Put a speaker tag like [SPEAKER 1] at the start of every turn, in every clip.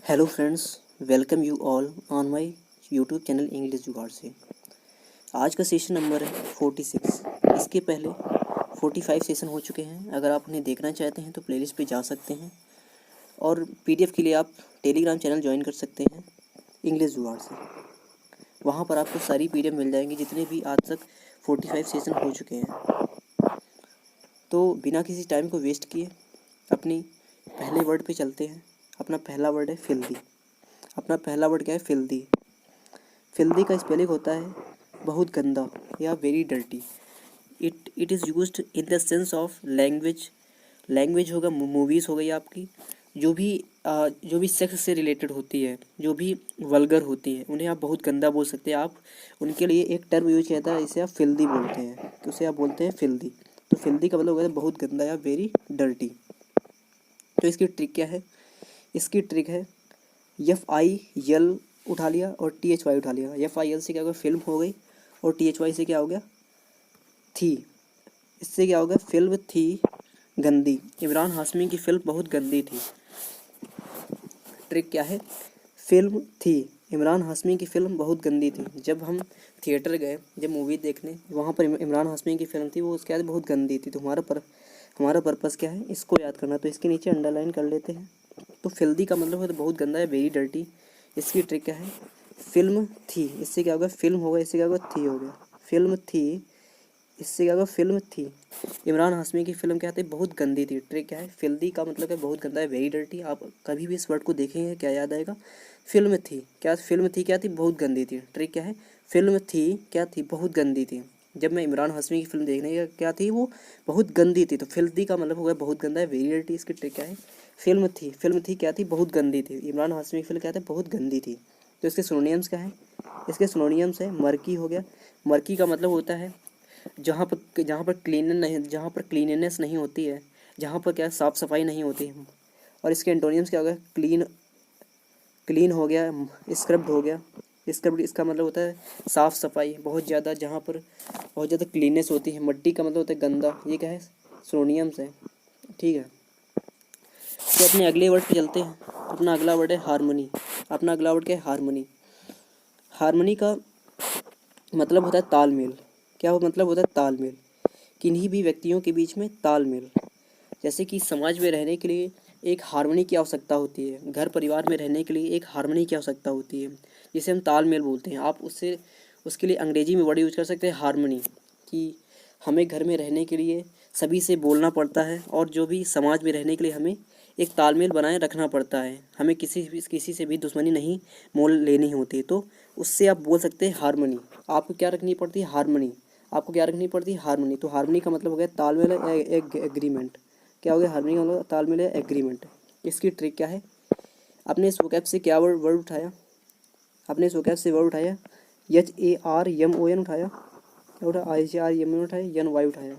[SPEAKER 1] Hello friends, welcome you all on my YouTube channel English जुगाड़ से। आज का सेशन नंबर है 46। इसके पहले 45 सेशन हो चुके हैं। अगर आप उन्हें देखना चाहते हैं तो प्लेलिस्ट पे जा सकते हैं और पीडीएफ के लिए आप टेलीग्राम चैनल ज्वाइन कर सकते हैं इंग्लिश जुगाड़ से। वहाँ पर आपको सारी पीडीएफ मिल जाएंगी जितने भी आज तक 45 सेशन हो चुके हैं। तो बिना किसी टाइम को वेस्ट किए अपनी पहले वर्ड पे चलते हैं। अपना पहला वर्ड है फिल्दी। अपना पहला वर्ड क्या है? फिल्दी। फिल्दी का स्पेलिंग होता है बहुत गंदा या very dirty. It is used in the sense of language. Language होगा, मूवीज़ हो गई आपकी, जो भी सेक्स से रिलेटेड होती है, जो भी वल्गर होती है, उन्हें आप बहुत गंदा बोल सकते हैं। आप उनके लिए एक टर्म यूज किया था, इसे आप फिल्दी बोलते हैं, तो उसे आप बोलते हैं फिल्दी। तो फिल्दी का मतलब होता है बहुत गंदा या वेरी डर्टी। तो इसकी ट्रिक क्या है? इसकी ट्रिक है FIL उठा लिया और THY उठा लिया। FIL से क्या होगा? फिल्म हो गई, और THY से क्या हो गया? थी। इससे क्या होगा? फिल्म थी गंदी। इमरान हाशमी की फिल्म बहुत गंदी थी। ट्रिक क्या है? फिल्म थी, इमरान हाशमी की फ़िल्म बहुत गंदी थी। जब हम थिएटर गए, जब मूवी देखने, वहाँ पर इमरान हाशमी की फ़िल्म थी, वो उसके बाद बहुत गंदी थी। तो हमारा पर्पज़ क्या है? इसको याद करना। तो इसके नीचे अंडरलाइन कर लेते हैं। तो फिल्दी का मतलब है तो बहुत गंदा है, वेरी डर्टी। इसकी ट्रिक क्या है? फिल्म थी, इससे क्या होगा? फिल्म होगा, इससे क्या होगा? थी हो गया। फिल्म थी, इससे क्या होगा? फिल्म थी। इमरान हाशमी की फ़िल्म क्या थी? बहुत गंदी थी। ट्रिक क्या है? फिल्दी का मतलब है बहुत गंदा है, वेरी डर्टी। आप कभी भी इस वर्ड को देखेंगे क्या याद आएगा? फिल्म थी। क्या फिल्म थी? क्या थी? बहुत गंदी थी। ट्रिक क्या है? फिल्म थी, क्या थी? बहुत गंदी थी। जब मैं इमरान हाशमी की फ़िल्म देखने गया, क्या थी वो? बहुत गंदी थी। तो फिल्दी का मतलब होगा बहुत गंदा है, वेरी डर्टी। इसकी ट्रिक क्या है? फिल्म थी, फिल्म थी, क्या थी? बहुत गंदी थी। इमरान हाशमी की फिल्म क्या थी? बहुत गंदी थी। तो इसके सिनोनियम्स क्या है? इसके सिनोनियम्स है मर्की हो गया। मर्की का मतलब होता है जहाँ पर क्लीननेस नहीं होती है, जहाँ पर क्या साफ़ सफाई नहीं होती है। और इसके एंटोनियम्स क्या हो गया? क्लीन हो गया, स्क्रब्ड हो गया। स्क्रब्ड इसका मतलब होता है साफ़ सफाई बहुत ज़्यादा, जहाँ पर बहुत ज़्यादा क्लीननेस होती है। मट्टी का मतलब होता है गंदा। ये क्या है? सिनोनियम्स है। ठीक है, तो अपने अगले वर्ड पे चलते हैं। अपना अगला वर्ड है हारमोनी। अपना अगला वर्ड क्या है? हारमोनी। हारमोनी का मतलब होता है तालमेल। क्या वो मतलब होता है? तालमेल। किन्हीं भी व्यक्तियों के बीच में तालमेल। जैसे कि समाज में रहने के लिए एक हार्मनी की आवश्यकता होती है, घर परिवार में रहने के लिए एक हार्मनी की आवश्यकता होती है, जिसे हम तालमेल बोलते हैं। आप उसके लिए अंग्रेजी में वर्ड यूज कर सकते हैं हार्मनी, कि हमें घर में रहने के लिए सभी से बोलना पड़ता है, और जो भी समाज में रहने के लिए हमें एक तालमेल बनाए रखना पड़ता है। हमें किसी से भी दुश्मनी नहीं मोल लेनी होती। तो उससे आप बोल सकते हैं हार्मनी। आपको क्या रखनी पड़ती है? हार्मनी। आपको क्या रखनी पड़ती है? हार्मनी। तो हार्मनी का मतलब हो गया तालमेल, एग्रीमेंट। क्या हो गया? हार्मनी का मतलब तालमेल है, एग्रीमेंट। इसकी ट्रिक क्या है? अपने इस वोकैब से क्या वर्ड उठाया? अपने इस वोकैब से वर्ड उठाया HARMON उठाया, क्या उठा? IHARMON उठाया, NY उठाया।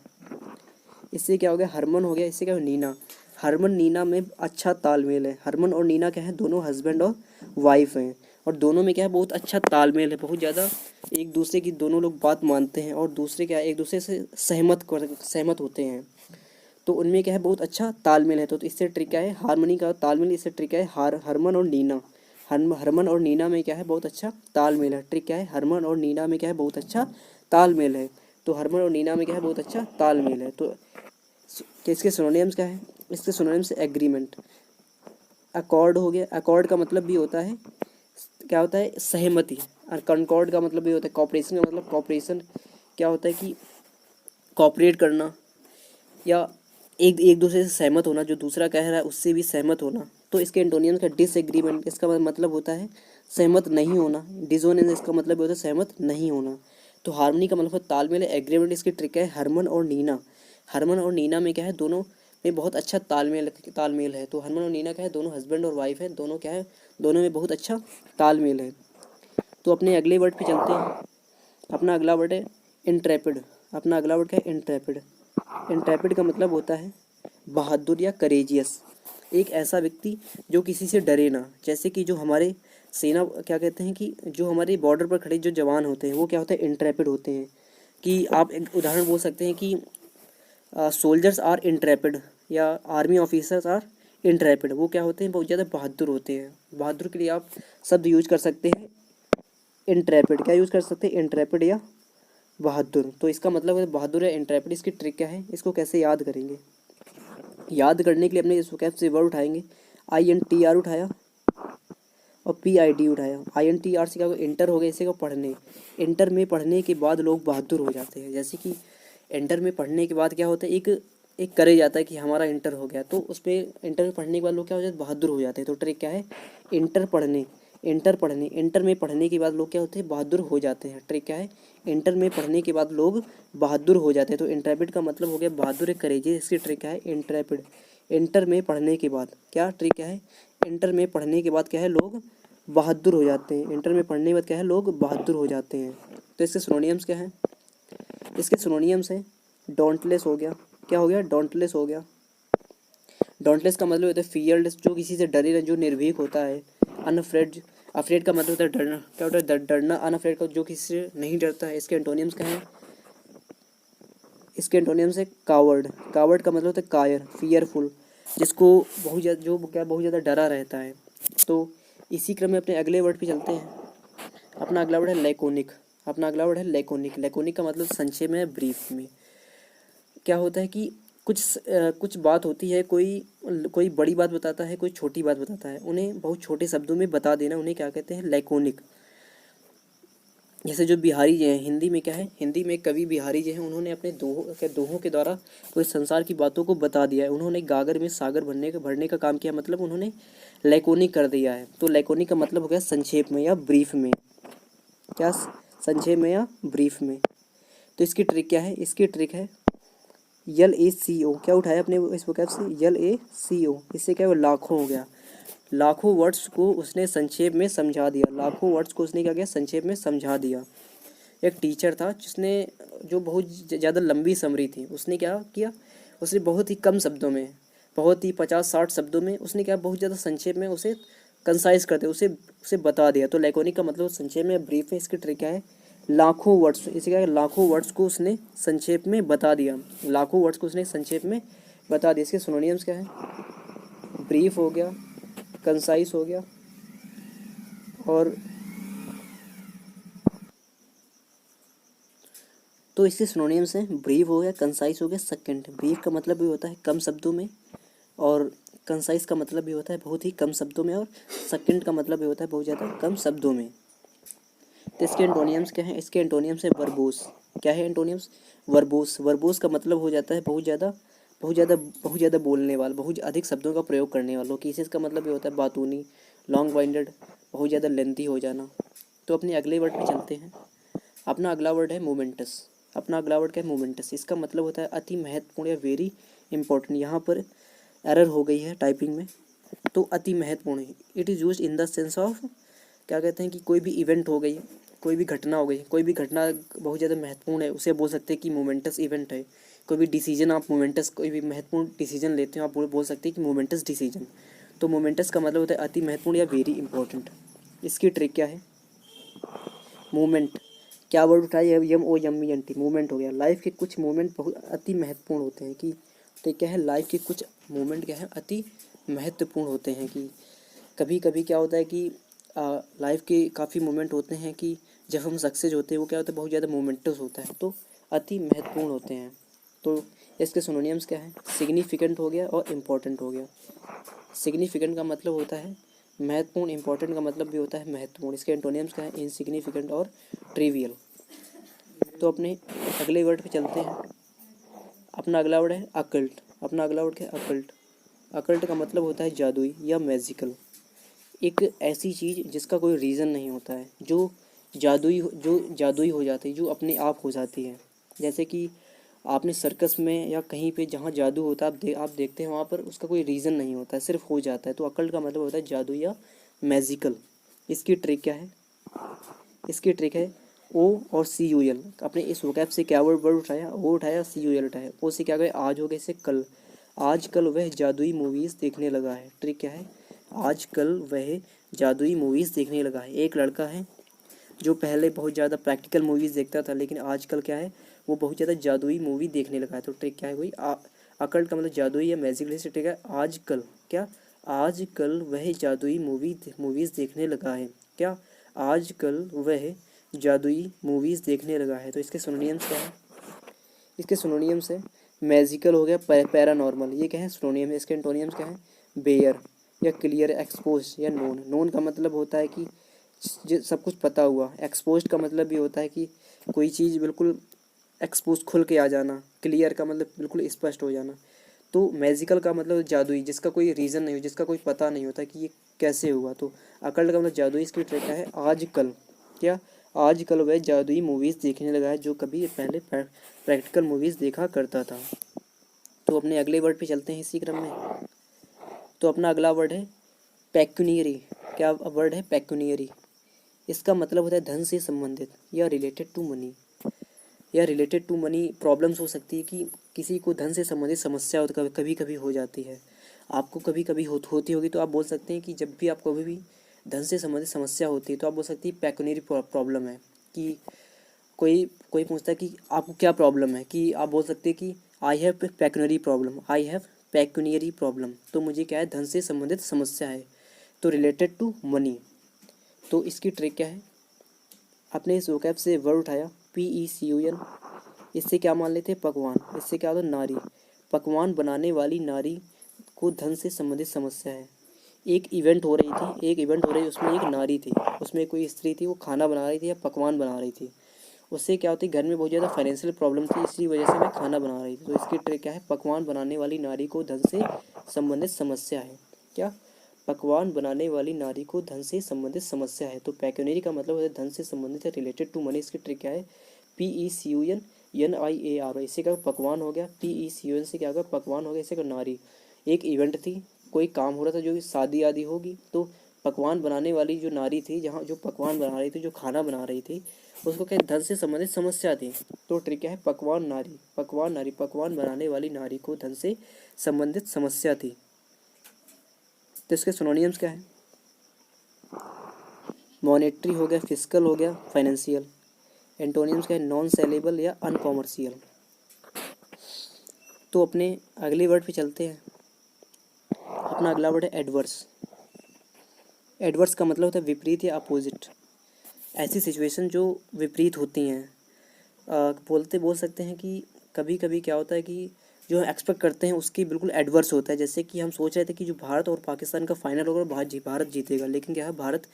[SPEAKER 1] इससे क्या हो गया? हरमन हो गया। इससे क्या हो? नीना। हरमन नीना में अच्छा तालमेल है। हरमन और नीना क्या है? दोनों हस्बैंड और वाइफ हैं, और दोनों में क्या है? बहुत अच्छा तालमेल है, बहुत ज़्यादा एक दूसरे की दोनों लोग बात मानते हैं, और दूसरे क्या है? एक दूसरे से सहमत होते हैं। तो उनमें क्या है? बहुत अच्छा तालमेल है। तो इससे ट्रिक क्या है? हारमोनी का तालमेल। इससे ट्रिक क्या है? हरमन और नीना। हरमन और नीना में क्या है? बहुत अच्छा तालमेल है। ट्रिक क्या है? हरमन और नीना में क्या है? बहुत अच्छा तालमेल है। तो हरमन और नीना में क्या है? बहुत अच्छा तालमेल है। तो इसके सिनोनिम्स क्या है? इसके सिनोनिम्स एग्रीमेंट। अकॉर्ड हो गया। अकॉर्ड का मतलब भी होता है, क्या होता है? सहमति। और कंकॉर्ड का मतलब भी होता है कॉपरेशन का मतलब कॉपरेशन। क्या होता है कि कॉपरेट करना, या एक एक दूसरे से सहमत होना, जो दूसरा कह रहा है उससे भी सहमत होना। तो इसके एंटोनियम्स का डिसएग्रीमेंट। इसका मतलब होता है सहमत नहीं होना। डिसोनेंस इसका मतलब भी होता है सहमत नहीं होना। तो हार्मनी का मतलब है तालमेल है, एग्रीमेंट। इसकी ट्रिक है हरमन और नीना। हरमन और नीना में क्या है? दोनों में बहुत अच्छा तालमेल है। तो हरमन और नीना क्या है? दोनों हस्बैंड और वाइफ है, दोनों क्या है? दोनों में बहुत अच्छा तालमेल है। तो अपने अगले वर्ड पे चलते हैं। अपना अगला वर्ड है इंट्रैपिड। अपना अगला वर्ड क्या है? इंट्रैपिड। इंट्रैपिड का मतलब होता है बहादुर या करेजियस। एक ऐसा व्यक्ति जो किसी से डरे ना। जैसे कि जो हमारे सेना, क्या कहते हैं कि जो हमारे बॉर्डर पर खड़े जो जवान होते हैं, वो क्या होते हैं? इंट्रैपिड होते हैं। कि आप एक उदाहरण बोल सकते हैं कि सोल्जर्स आर इंट्रैपिड, या आर्मी ऑफिसर्स आर इंट्रैपिड, वो क्या होते हैं, बहुत ज़्यादा बहादुर होते हैं। बहादुर के लिए आप शब्द यूज कर सकते हैं इंट्रैपिड। क्या यूज़ कर सकते हैं, इंट्रैपिड या बहादुर। तो इसका मतलब है बहादुर या इंट्रैपिड। इसकी ट्रिक क्या है, इसको कैसे याद करेंगे। याद करने के लिए अपने इस वोकैब से वर्ड उठाएंगे। INTR उठाया और PID उठाया। INTR से क्या होगा, इंटर हो गया, इसे का पढ़ने। इंटर में पढ़ने के बाद लोग बहादुर हो जाते हैं। जैसे कि इंटर में पढ़ने के बाद क्या होता है, एक एक करे जाता है कि हमारा इंटर हो गया, तो उस पर इंटर में पढ़ने के बाद लोग क्या हो जाते हैं, बहादुर हो जाते हैं। तो ट्रिक क्या है, इंटर पढ़ने, इंटर पढ़ने, इंटर में पढ़ने के बाद लोग क्या होते हैं, बहादुर हो जाते हैं। ट्रिक क्या है, इंटर में पढ़ने के बाद लोग बहादुर हो जाते हैं। तो इंट्रैपिड का मतलब हो गया बहादुर, करेजियस। इसकी ट्रिक क्या है, इंट्रैपिड। इंटर में पढ़ने के बाद क्या ट्रिक क्या है, इंटर में पढ़ने के बाद क्या है, लोग बहादुर हो जाते हैं। इंटर में पढ़ने के बाद क्या है, लोग बहादुर हो जाते हैं। तो इसके सिनोनियम्स क्या हैं, इसके सिनोनियम्स हैं डोंटलेस हो गया, क्या हो गया, डोंटलेस हो गया। डोंटलेस का मतलब होता है फियरलेस, जो किसी से डरे ना, जो निर्भीक होता है। अनअफ्रेड, अफ्रेड का मतलब होता है डरना, क्या होता है, डरना। अनअफ्रेड का जो किसी से नहीं डरता है। इसके एंटोनियम्स क्या हैं, इसके एंटोनियम्स है कावर्ड। कावर्ड का मतलब होता है कायर, फियरफुल, जिसको बहुत ज़्यादा, जो क्या बहुत ज़्यादा डरा रहता है। तो इसी क्रम में अपने अगले वर्ड पे चलते हैं। अपना अगला वर्ड है लैकोनिक। अपना अगला वर्ड है लैकोनिक। लैकोनिक का मतलब संक्षेप में, ब्रीफ में। क्या होता है कि कुछ बात होती है, कोई कोई बड़ी बात बताता है, कोई छोटी बात बताता है, उन्हें बहुत छोटे शब्दों में बता देना, उन्हें क्या कहते हैं, लैकोनिक। जैसे जो बिहारी जी हैं, हिंदी में क्या है, हिंदी में कवि बिहारी जी हैं, उन्होंने अपने दोहों के द्वारा पूरे संसार की बातों को बता दिया है। उन्होंने गागर में सागर भरने का काम किया, मतलब उन्होंने लैकोनिक कर दिया है। तो लैकोनिक का मतलब हो गया संक्षेप में या ब्रीफ में। क्या, संक्षेप में या ब्रीफ में। तो इसकी ट्रिक क्या है, इसकी ट्रिक है LACO। क्या उठाया अपने इस वोकैब से, LACO। इससे क्या हुआ, लाखों हो गया। लाखों वर्ड्स को उसने संक्षेप में समझा दिया। लाखों वर्ड्स को उसने क्या किया, संक्षेप में समझा दिया। एक टीचर था जिसने, जो बहुत ज़्यादा लंबी समरी थी, उसने क्या किया, उसने बहुत ही कम शब्दों में, बहुत ही 50-60 शब्दों में उसने क्या, बहुत ज़्यादा संक्षेप में उसे कंसाइज करते उसे उसे बता दिया। तो लैकोनिक का मतलब संक्षेप में, ब्रीफ में। इसकी ट्रिक क्या है, लाखों वर्ड्स, इसे क्या है, लाखों वर्ड्स को उसने संक्षेप में बता दिया। लाखों वर्ड्स को उसने संक्षेप में बता दिया। इसके सिनोनियम्स क्या है, ब्रीफ हो गया, कंसाइज हो गया, और तो इसके सिनोनियम्स हैं, ब्रीफ हो गया, कंसाइज हो गया, सेकंड। ब्रीफ का मतलब भी होता है कम शब्दों में, और कंसाइज का मतलब भी होता है बहुत ही कम शब्दों में, और सेकंड का मतलब भी होता है बहुत ज़्यादा कम शब्दों में। तो इसके एंटोनियम्स क्या हैं, इसके एंटोनियम्स है वर्बोस। क्या है एंटोनियम्स, वर्बोस। वर्बोस का मतलब हो जाता है बहुत ज़्यादा बोलने वाला, बहुत अधिक शब्दों का प्रयोग करने वाला। केसेस का मतलब ये होता है बातूनी, लॉन्ग वाइंडेड, बहुत ज़्यादा लेंथी हो जाना। तो अपने अगले वर्ड पे चलते हैं। अपना अगला वर्ड है मोमेंटस। अपना अगला वर्ड क्या है, मोमेंटस। इसका मतलब होता है अति महत्वपूर्ण या वेरी इंपॉर्टेंट। यहाँ पर एरर हो गई है टाइपिंग में, तो अति महत्वपूर्ण है। It is use in the sense of, क्या कहते हैं कि कोई भी इवेंट हो गई, कोई भी घटना हो गई, कोई भी घटना बहुत ज़्यादा महत्वपूर्ण है, उसे बोल सकते हैं कि मोमेंटस इवेंट है। कोई भी डिसीजन आप मोमेंटस, कोई भी महत्वपूर्ण डिसीजन लेते हो, आप बोल सकते हैं कि मोमेंटस डिसीजन। तो मोमेंटस का मतलब होता है अति महत्वपूर्ण या वेरी इंपॉर्टेंट। इसकी ट्रिक क्या है, मोमेंट, क्या वर्ड उठाया, MOMENT, मोमेंट हो गया। लाइफ के कुछ मोमेंट बहुत अति महत्वपूर्ण होते हैं कि, तो क्या है, लाइफ के कुछ मोमेंट क्या है, अति महत्वपूर्ण होते हैं। कि कभी कभी क्या होता है कि लाइफ के काफ़ी मोमेंट होते हैं कि जब हम सक्सेस होते हैं, वो क्या होता है, बहुत ज़्यादा मोमेंटस होता है, तो अति महत्वपूर्ण होते हैं। तो इसके सिनोनियम्स क्या है, सिग्निफिकेंट हो गया और इम्पोर्टेंट हो गया। सिग्निफिकेंट का मतलब होता है महत्वपूर्ण, इंपॉर्टेंट का मतलब भी होता है महत्वपूर्ण। इसके एंटोनियम्स क्या है, इनसिग्निफिकेंट और ट्रिवियल। तो अपने अगले वर्ड पे चलते हैं। अपना अगला वर्ड है अकल्ट। अपना अगला वर्ड क्या है, अकल्ट। अकल्ट का मतलब होता है जादुई या मैजिकल। एक ऐसी चीज़ जिसका कोई रीज़न नहीं होता है, जो जादुई हो जाती है, जो अपने आप हो जाती है। जैसे कि आपने सर्कस में या कहीं पे जहाँ जादू होता है, आप देखते हैं वहाँ पर उसका कोई रीज़न नहीं होता है, सिर्फ हो जाता है। तो अकल्ट का मतलब होता है जादू या मैजिकल। इसकी ट्रिक क्या है, इसकी ट्रिक है OCUL। अपने इस वोकैब से क्या वर्ड उठाया, वो उठाया, CUL उठाया। ओ से क्या गए, आज हो गए, से कल। आजकल वह जादुई मूवीज़ देखने लगा है। ट्रिक क्या है, आजकल वह जादुई मूवीज़ देखने लगा है। एक लड़का है जो पहले बहुत ज़्यादा प्रैक्टिकल मूवीज़ देखता था, लेकिन आजकल क्या है, वो बहुत ज़्यादा जादुई मूवी देखने लगा है। तो ट्रिक क्या है, वही अकल्ट का मतलब जादुई या मैजिकल से ठीक है। आजकल क्या, आजकल वह जादुई मूवीज़ देखने लगा है। क्या, आजकल वह जादुई मूवीज़ देखने लगा है। तो इसके सिनोनियम्स क्या है? इसके सिनोनियम्स है मैजिकल हो गया, पैरानॉर्मल, ये क्या है सिनोनियम है। इसके एंटोनियम्स क्या है? बेयर या क्लियर, एक्सपोज या नोन। नोन का मतलब होता है कि सब कुछ पता हुआ। एक्सपोज का मतलब भी होता है कि कोई चीज़ बिल्कुल एक्सपोज, खुल के आ जाना। क्लियर का मतलब बिल्कुल स्पष्ट हो जाना। तो मैजिकल का मतलब जादुई, जिसका कोई रीज़न नहीं हो, जिसका कोई पता नहीं होता कि ये कैसे हुआ। तो अकल्ट का मतलब जादुई। इसकी ट्रिक क्या है? आजकल क्या, आजकल वह जादुई मूवीज़ देखने लगा है जो कभी पहले प्रैक्टिकल मूवीज़ देखा करता था। तो अपने अगले वर्ड पे चलते हैं इसी क्रम में। तो अपना अगला वर्ड है पेक्यूनियरी। क्या वर्ड है? पेक्यूनियरी। इसका मतलब होता है धन से संबंधित या रिलेटेड टू मनी, या रिलेटेड टू मनी प्रॉब्लम्स हो सकती है कि किसी को धन से संबंधित समस्या कभी कभी हो जाती है। आपको कभी कभी होती होगी। तो आप बोल सकते हैं कि जब भी आपको कभी भी धन से संबंधित समस्या होती है तो आप बोल सकते हैं पेक्यूनियरी प्रॉब्लम है। कि कोई कोई पूछता है कि आपको क्या प्रॉब्लम है, कि आप बोल सकते हैं कि I have pecuniary problem, I have pecuniary problem. तो मुझे क्या है? धन से संबंधित समस्या है। तो रिलेटेड टू मनी। तो इसकी ट्रिक क्या है? आपने इस वोकैब से वर्ड उठाया PECUN। इससे क्या मान लेते हैं? पकवान। इससे क्या होता है? नारी। पकवान बनाने वाली नारी को धन से संबंधित समस्या है। एक इवेंट हो रही थी, एक इवेंट हो रही, उसमें एक नारी थी, उसमें कोई स्त्री थी, वो खाना बना रही थी या पकवान बना रही थी। उससे क्या होती, घर में बहुत ज़्यादा फाइनेंशियल प्रॉब्लम थी, इसी वजह से मैं खाना बना रही थी। तो इसकी ट्रिक क्या है? पकवान बनाने वाली नारी को धन से संबंधित समस्या है। क्या? पकवान बनाने वाली नारी को धन से संबंधित समस्या है। तो पेक्यूनियरी का मतलब है धन से संबंधित है, रिलेटेड टू मनी। इसकी ट्रिक क्या है? PECUNNIAR। इससे क्या पकवान हो गया, PECUN से क्या होगा? पकवान हो गया। इससे क्या नारी, एक इवेंट थी, कोई काम हो रहा था जो कि शादी आदि होगी। तो पकवान बनाने वाली जो नारी थी, जहाँ जो पकवान बना रही थी, जो खाना बना रही थी, उसको क्या धन से संबंधित समस्या थी। तो ट्रिक क्या है? पकवान नारी, पकवान नारी, पकवान बनाने वाली नारी को धन से संबंधित समस्या थी। तो इसके सिनोनियम्स क्या है? मॉनेटरी हो गया, फिजिकल हो गया, फाइनेंशियल। एंटोनियम्स क्या है? नॉन सेलेबल या अनकॉमर्शियल। तो अपने अगले वर्ड पे चलते हैं। अपना अगला वर्ड है एडवर्स। एडवर्स का मतलब होता है विपरीत या अपोजिट। ऐसी सिचुएशन जो विपरीत होती हैं। बोल सकते हैं कि कभी कभी क्या होता है कि जो हम एक्सपेक्ट करते हैं उसकी बिल्कुल एडवर्स होता है। जैसे कि हम सोच रहे थे कि जो भारत और पाकिस्तान का फाइनल होगा भारत जीतेगा, लेकिन क्या है, भारत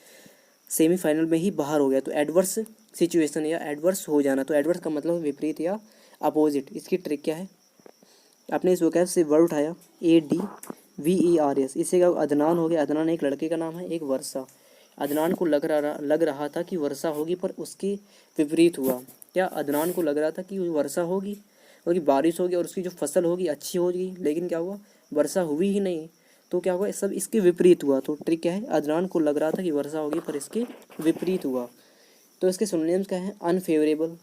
[SPEAKER 1] सेमीफाइनल में ही बाहर हो गया। तो एडवर्स सिचुएशन या एडवर्स हो जाना। तो एडवर्स का मतलब विपरीत या अपोजिट। इसकी ट्रिक क्या है? आपने इस वोकैब से वर्ड उठाया ADVERS। इससे क्या? अदनान हो गया। अदनान एक लड़के का नाम है, एक वर्षा। अदनान को लग रहा था कि वर्षा होगी, पर उसकी विपरीत हुआ। क्या? अदनान को लग रहा था कि वर्षा होगी, और बारिश होगी और उसकी जो फसल होगी अच्छी होगी, लेकिन क्या हुआ? वर्षा हुई ही नहीं। तो क्या हुआ? सब इसके विपरीत हुआ। तो ट्रिक क्या है? अदनान को लग रहा था कि वर्षा होगी, पर इसके विपरीत हुआ। तो इसके सिनोनिम्स क्या है? अनफेवरेबल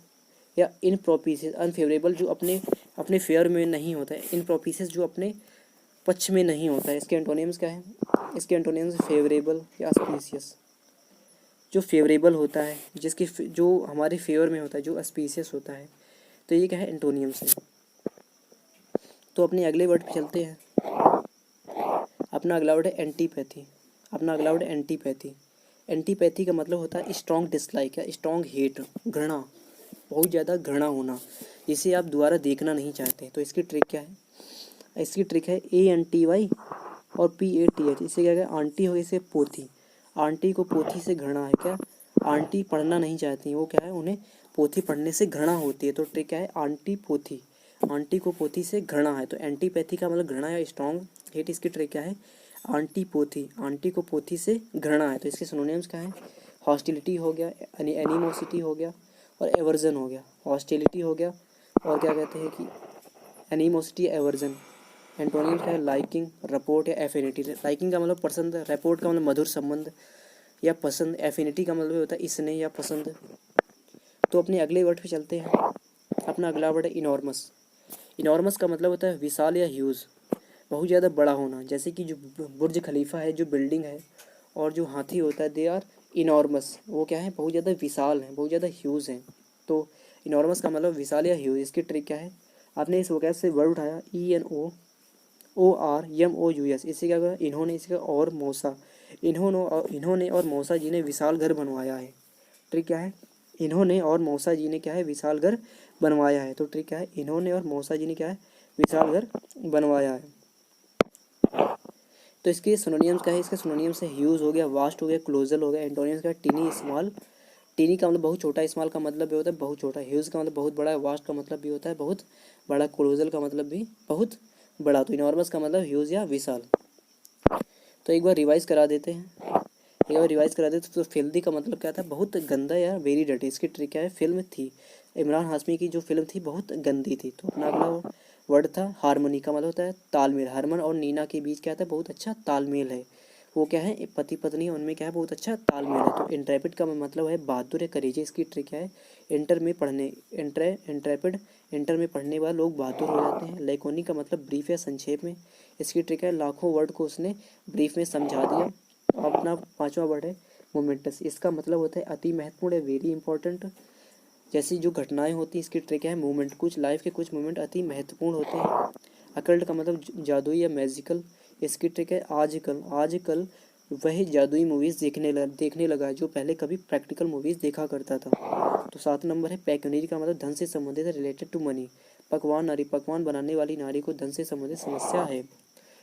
[SPEAKER 1] या इनप्रोपिशियस। अनफेवरेबल जो अपने अपने फेयर में नहीं होता है, इनप्रोपिशियस जो अपने पक्ष में नहीं होता है। इसके एंटोनिम्स क्या है? इसके एंटोनिम्स फेवरेबल या ऑस्पिशियस। जो फेवरेबल होता है, जिसकी जो हमारे फेवर में होता है, जो ऑस्पिशियस होता है। तो ये क्या है? एंटोनिम्स है। तो अपने अगले वर्ड पे चलते हैं। अपना अगला वर्ड है एंटीपैथी। अपना अगला वर्ड है एंटीपैथी। एंटीपैथी का मतलब होता है स्ट्रॉन्ग डिसलाइक या स्ट्रॉन्ग हेट, घृणा, बहुत ज़्यादा घृणा होना, जिसे आप दोबारा देखना नहीं चाहते। तो इसकी ट्रिक क्या है? इसकी ट्रिक है ANTY और PATH। इससे क्या है? आंटी हो, इसे पोथी। आंटी को पोथी से घृणा है। क्या? आंटी पढ़ना नहीं चाहती, वो क्या है, उन्हें पोथी पढ़ने से घृणा होती है। तो ट्रिक क्या है? आंटी पोथी। आंटी को पोथी से घृणा है। तो एंटीपैथी का मतलब घृणा या स्ट्रॉन्ग हेट। इसकी ट्रिक क्या है? आंटी पोथी, आंटी को पोथी से घृणा है। तो इसके सिनोनिम्स क्या है? हॉस्टिलिटी हो गया, एनिमोसिटी हो गया, और एवर्जन हो गया। हॉस्टिलिटी हो गया, और क्या कहते हैं कि एनिमोसिटी, एवर्जन। एंटोनिम्स क्या है? लाइकिंग, रपोर्ट या एफिनिटी। लाइकिंग का मतलब पसंद, रपोर्ट का मतलब मधुर संबंध या पसंद, एफिनिटी का मतलब होता है स्नेह या पसंद। तो अपने अगले वर्ड पे चलते हैं। अपना अगला वर्ड है इनॉर्मस। इनॉर्मस का मतलब होता है विशाल या ह्यूज, बहुत ज़्यादा बड़ा होना। जैसे कि जो बुर्ज खलीफा है, जो बिल्डिंग है, और जो हाथी होता है, दे आर इनॉर्मस। वो क्या है? बहुत ज़्यादा विशाल हैं, बहुत ज़्यादा ह्यूज हैं। तो इनॉर्मस का मतलब विशाल या ह्यूज। इसकी ट्रिक क्या है? आपने इस वोकैब से वर्ड उठाया ENOORMOUS, इससे क्या हुआ, इन्होंने, इसका और मौसा, इन्होंने और मौसा जी ने विशाल घर बनवाया है। ट्रिक क्या है, इन्होंने और मौसा जी ने क्या है, विशाल घर बनवाया है। तो ट्रिक क्या है, इन्होंने और मौसा जी ने क्या है, विशाल घर बनवाया है। तो इसके सिनोनियम्स क्या है, इसके सिनोनियम्स से ह्यूज हो गया, वास्ट हो गया, क्लोजल हो गया। एंटोनियम्स का टीनी, स्मॉल, टीनी का मतलब बहुत छोटा, स्मॉल का मतलब भी होता है बहुत छोटा, ह्यूज का मतलब बहुत बड़ा, वास्ट का मतलब भी होता है बहुत बड़ा, क्लोजल का मतलब भी बहुत बड़ा। तो इनॉर्मस का मतलब ह्यूज या विशाल। तो एक बार रिवाइज करा देते हैं, एक बार रिवाइज करा देते। तो फिल्दी का मतलब क्या था, बहुत गंदा या वेरी डर्टी। इसकी ट्रिक क्या है, फिल्म थी, इमरान हाशमी की जो फिल्म थी बहुत गंदी थी। तो अपना अगला वर्ड था हारमोनी, का मतलब होता है तालमेल। हरमन और नीना के बीच क्या था, बहुत अच्छा तालमेल है। वो क्या है, पति पत्नी, उनमें क्या है, बहुत अच्छा तालमेल है। तो इंट्रेपिड का मतलब है बहादुर या करेजे। इसकी ट्रिक क्या है, इंटर में पढ़ने, इंट्रेपिड, इंटर में पढ़ने वाले लोग बहादुर हो जाते हैं। लैकोनिक का मतलब ब्रीफ या संक्षेप में। इसकी ट्रिक है, लाखों वर्ड को उसने ब्रीफ में समझा दिया। अपना पांचवा वर्ड है मोमेंटस, इसका मतलब होता है अति महत्वपूर्ण है, वेरी इंपॉर्टेंट। जैसी जो घटनाएं होती हैं, इसकी ट्रिक है मूवमेंट, कुछ लाइफ के कुछ मूवमेंट अति महत्वपूर्ण होते हैं। अकल्ट का मतलब जादुई या मैजिकल, इसकी ट्रिक है आजकल, आजकल वह जादुई मूवीज़ देखने लगा है जो पहले कभी प्रैक्टिकल मूवीज़ देखा करता था। तो 7 नंबर है पैक्योनरी, का मतलब धन से संबंधित है, रिलेटेड टू मनी। पकवान नारी, पकवान बनाने वाली नारी को धन से संबंधित समस्या है।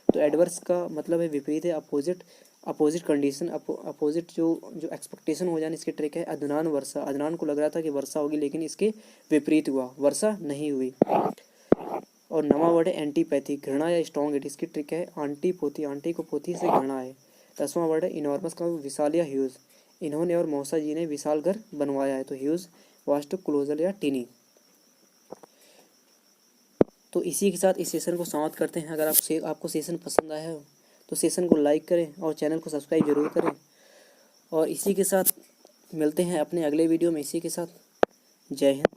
[SPEAKER 1] तो एडवर्स का मतलब है विपरीत है, अपोजिट, अपोजिट कंडीशन, अपोजिट जो एक्सपेक्टेशन हो जाए। इसकी ट्रिक है अदनान वर्षा, अदनान को लग रहा था कि वर्षा होगी लेकिन इसके विपरीत हुआ, वर्षा नहीं हुई। और नवा वर्ड है एंटीपैथी, घृणा या स्ट्रॉन्ग हेट। इसकी ट्रिक है आंटी पोथी, आंटी को पोथी से घृणा है। 10वां वर्ड है इनॉर्मस, का विशाल या ह्यूज, इन्होंने और मौसा जी ने विशाल घर बनवाया है। तो ह्यूज, वास्ट, क्लोजल या टीनी। तो इसी के साथ इस सेशन को समाप्त करते हैं। अगर आपको सेशन पसंद आया हो तो सेशन को लाइक करें और चैनल को सब्सक्राइब जरूर करें। और इसी के साथ मिलते हैं अपने अगले वीडियो में, इसी के साथ जय हिंद।